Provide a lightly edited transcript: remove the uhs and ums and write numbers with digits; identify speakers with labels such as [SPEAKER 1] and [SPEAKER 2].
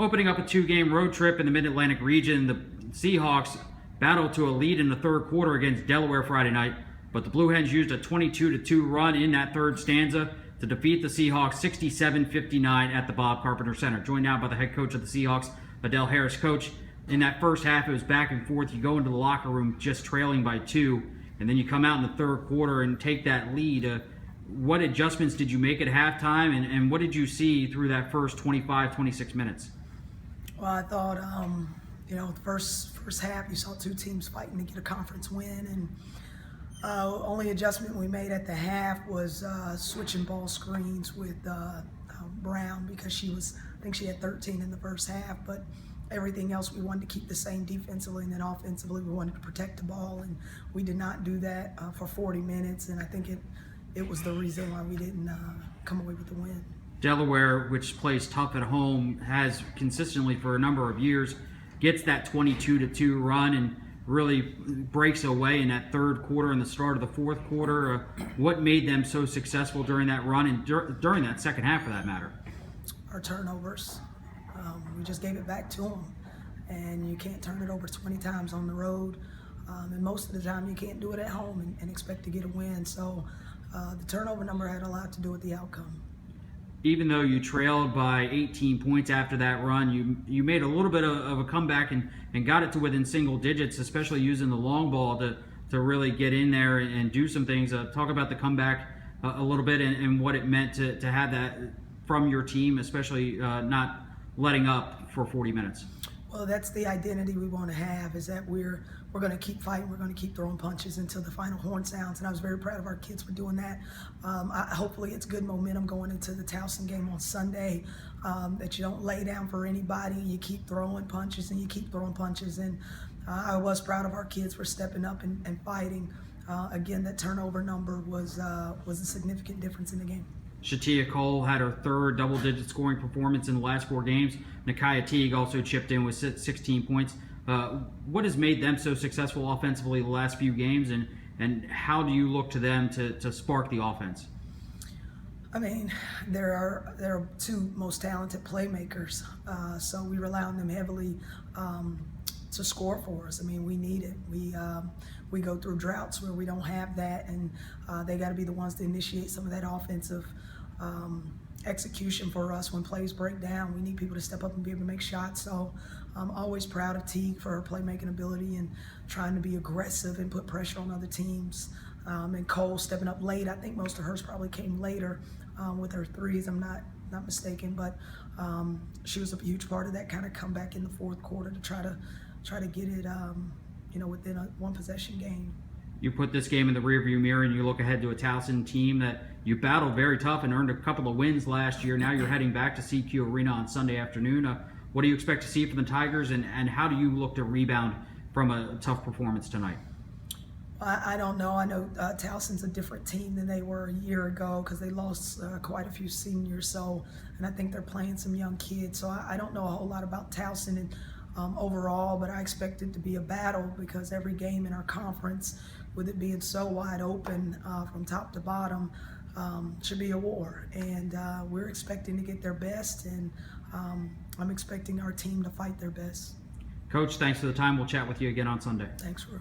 [SPEAKER 1] Opening up a 2-game road trip in the Mid-Atlantic region, the Seahawks battled to a lead in the third quarter against Delaware Friday night, but the Blue Hens used a 22-2 run in that third stanza to defeat the Seahawks 67-59 at the Bob Carpenter Center. Joined now by the head coach of the Seahawks, Adell Harris. Coach, in that first half, it was back and forth. You go into the locker room just trailing by 2, and then you come out in the third quarter and take that lead. What adjustments did you make at halftime, and what did you see through that first 25, 26 minutes?
[SPEAKER 2] Well, I thought, the first half, you saw two teams fighting to get a conference win, and only adjustment we made at the half was switching ball screens with Brown, because I think she had 13 in the first half, but everything else we wanted to keep the same defensively, and then offensively we wanted to protect the ball, and we did not do that for 40 minutes, and I think it was the reason why we didn't come away with the win.
[SPEAKER 1] Delaware, which plays tough at home, has consistently for a number of years, gets that 22-2 run and really breaks away in that third quarter and the start of the fourth quarter. What made them so successful during that run and during that second half, for that matter?
[SPEAKER 2] Our turnovers. We just gave it back to them, and you can't turn it over 20 times on the road, and most of the time you can't do it at home and expect to get a win. So the turnover number had a lot to do with the outcome.
[SPEAKER 1] Even though you trailed by 18 points after that run, you made a little bit of a comeback and got it to within single digits, especially using the long ball to really get in there and do some things. Talk about the comeback a little bit and what it meant to have that from your team, especially not letting up for 40 minutes.
[SPEAKER 2] Well, that's the identity we want to have, is that we're going to keep fighting, we're going to keep throwing punches until the final horn sounds, and I was very proud of our kids for doing that. Hopefully it's good momentum going into the Towson game on Sunday, that you don't lay down for anybody, you keep throwing punches and you keep throwing punches, and I was proud of our kids for stepping up and fighting. Again, that turnover number was a significant difference in the game.
[SPEAKER 1] Shatia Cole had her third double-digit scoring performance in the last 4 games. Nakia Teague also chipped in with 16 points. What has made them so successful offensively the last few games, and how do you look to them to spark the offense?
[SPEAKER 2] I mean, there are 2 most talented playmakers, so we rely on them heavily to score for us. I mean, we need it. We go through droughts where we don't have that, and they got to be the ones to initiate some of that offensive execution for us when plays break down. We need people to step up and be able to make shots. So I'm always proud of Teague for her playmaking ability and trying to be aggressive and put pressure on other teams. And Cole stepping up late. I think most of hers probably came later with her threes. I'm not mistaken, but she was a huge part of that kind of comeback in the fourth quarter to try to get it within a 1-possession game.
[SPEAKER 1] You put this game in the rearview mirror and you look ahead to a Towson team that you battled very tough and earned a couple of wins last year. Now you're heading back to CQ Arena on Sunday afternoon. What do you expect to see from the Tigers, and how do you look to rebound from a tough performance tonight?
[SPEAKER 2] I don't know. I know Towson's a different team than they were a year ago because they lost quite a few seniors. And I think they're playing some young kids. So I don't know a whole lot about Towson and overall, but I expect it to be a battle because every game in our conference, with it being so wide open from top to bottom, should be a war. And we're expecting to get their best, and I'm expecting our team to fight their best.
[SPEAKER 1] Coach, thanks for the time. We'll chat with you again on Sunday.
[SPEAKER 2] Thanks, Ru.